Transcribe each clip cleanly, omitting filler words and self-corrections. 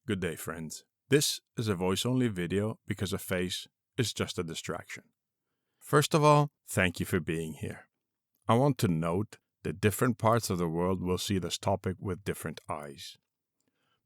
Good day, friends. This is a voice-only video because a face is just a distraction. First of all, thank you for being here. I want to note that different parts of the world will see this topic with different eyes.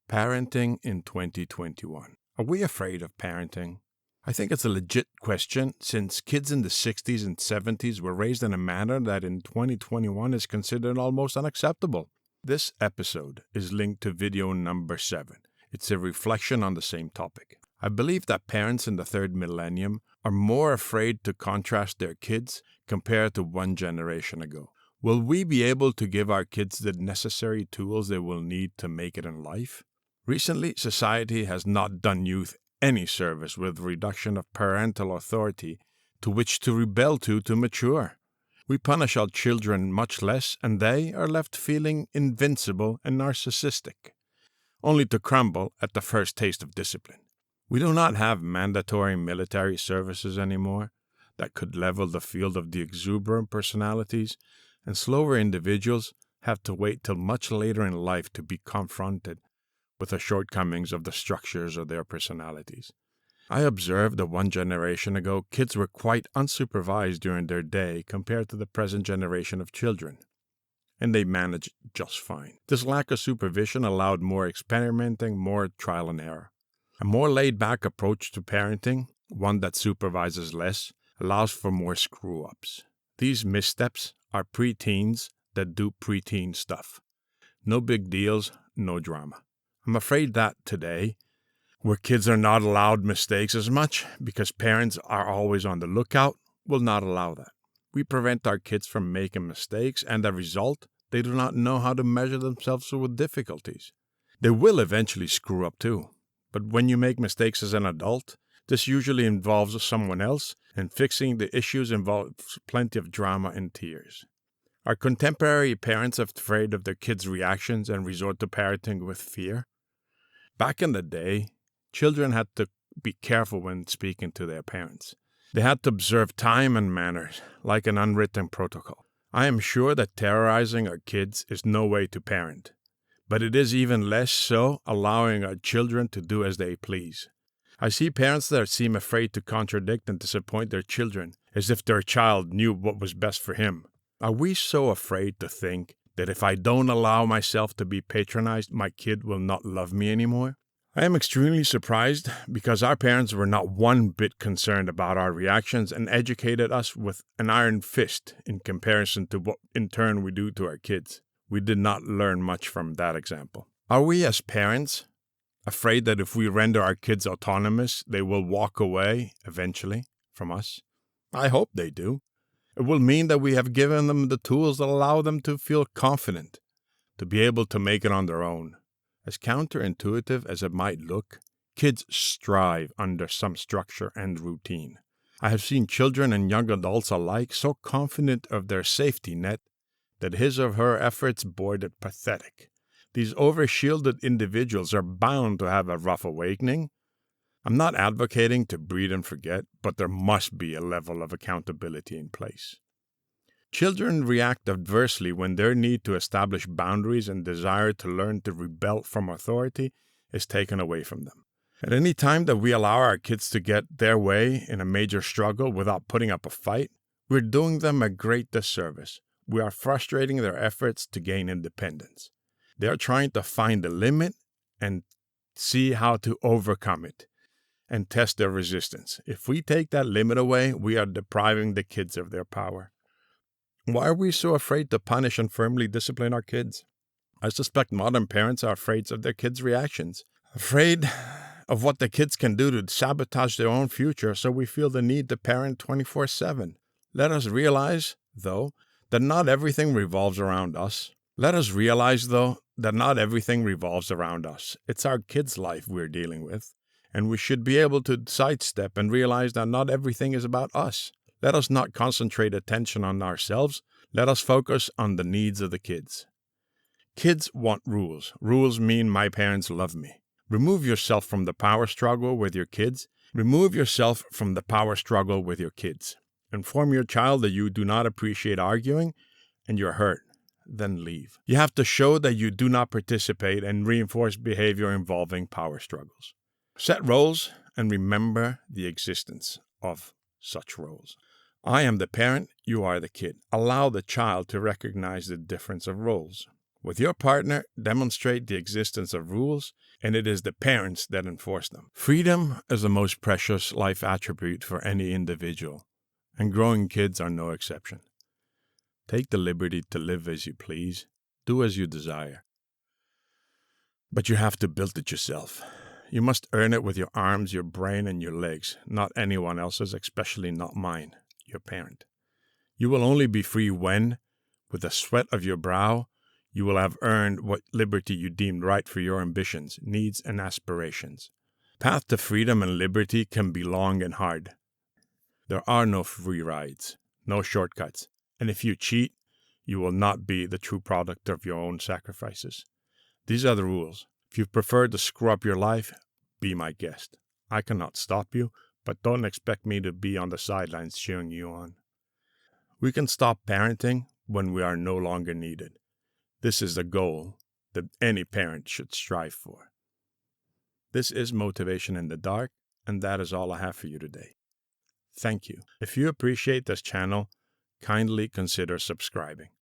Parenting in 2021. Are we afraid of parenting? I think it's a legit question since kids in the 60s and 70s were raised in a manner that in 2021 is considered almost unacceptable. This episode is linked to video number 7. It's a reflection on the same topic. I believe that parents in the third millennium are more afraid to contrast their kids compared to one generation ago. Will we be able to give our kids the necessary tools they will need to make it in life? Recently, society has not done youth any service with reduction of parental authority to which to rebel to mature. We punish our children much less, and they are left feeling invincible and narcissistic, only to crumble at the first taste of discipline. We do not have mandatory military services anymore that could level the field of the exuberant personalities, and slower individuals have to wait till much later in life to be confronted with the shortcomings of the structures of their personalities. I observed that one generation ago, kids were quite unsupervised during their day compared to the present generation of children, and they managed just fine. This lack of supervision allowed more experimenting, more trial and error. A more laid-back approach to parenting, one that supervises less, allows for more screw-ups. These missteps are preteens that do preteen stuff. No big deals, no drama. I'm afraid that today, where kids are not allowed mistakes as much because parents are always on the lookout, will not allow that. We prevent our kids from making mistakes, and as a result, they do not know how to measure themselves with difficulties. They will eventually screw up too. But when you make mistakes as an adult, this usually involves someone else, and fixing the issues involves plenty of drama and tears. Are contemporary parents afraid of their kids' reactions and resort to parenting with fear? Back in the day, children had to be careful when speaking to their parents. They had to observe time and manners, like an unwritten protocol. I am sure that terrorizing our kids is no way to parent, but it is even less so allowing our children to do as they please. I see parents that seem afraid to contradict and disappoint their children, as if their child knew what was best for him. Are we so afraid to think that if I don't allow myself to be patronized, my kid will not love me anymore? I am extremely surprised because our parents were not one bit concerned about our reactions and educated us with an iron fist in comparison to what in turn we do to our kids. We did not learn much from that example. Are we as parents afraid that if we render our kids autonomous, they will walk away eventually from us? I hope they do. It will mean that we have given them the tools that allow them to feel confident, to be able to make it on their own. As counterintuitive as it might look, kids strive under some structure and routine. I have seen children and young adults alike so confident of their safety net that his or her efforts bordered pathetic. These over-shielded individuals are bound to have a rough awakening. I'm not advocating to breed and forget, but there must be a level of accountability in place. Children react adversely when their need to establish boundaries and desire to learn to rebel from authority is taken away from them. At any time that we allow our kids to get their way in a major struggle without putting up a fight, we're doing them a great disservice. We are frustrating their efforts to gain independence. They are trying to find the limit and see how to overcome it and test their resistance. If we take that limit away, we are depriving the kids of their power. Why are we so afraid to punish and firmly discipline our kids? I suspect modern parents are afraid of their kids' reactions, afraid of what the kids can do to sabotage their own future, so we feel the need to parent 24/7. Let us realize, though, that not everything revolves around us. It's our kids' life we're dealing with, and we should be able to sidestep and realize that not everything is about us. Let us not concentrate attention on ourselves. Let us focus on the needs of the kids. Kids want rules. Rules mean my parents love me. Remove yourself from the power struggle with your kids. Inform your child that you do not appreciate arguing and you're hurt. then leave. You have to show that you do not participate and reinforce behavior involving power struggles. Set roles and remember the existence of such roles. I am the parent, you are the kid. Allow the child to recognize the difference of roles. With your partner, demonstrate the existence of rules, and it is the parents that enforce them. Freedom is the most precious life attribute for any individual, and growing kids are no exception. Take the liberty to live as you please, do as you desire. But you have to build it yourself. You must earn it with your arms, your brain, and your legs, not anyone else's, especially not mine, your parent. You will only be free when, with the sweat of your brow, you will have earned what liberty you deemed right for your ambitions, needs, and aspirations. Path to freedom and liberty can be long and hard. There are no free rides, no shortcuts, and if you cheat, you will not be the true product of your own sacrifices. These are the rules. If you prefer to screw up your life, be my guest. I cannot stop you, but don't expect me to be on the sidelines cheering you on. We can stop parenting when we are no longer needed. This is the goal that any parent should strive for. This is Motivation in the Dark, and that is all I have for you today. Thank you. If you appreciate this channel, kindly consider subscribing.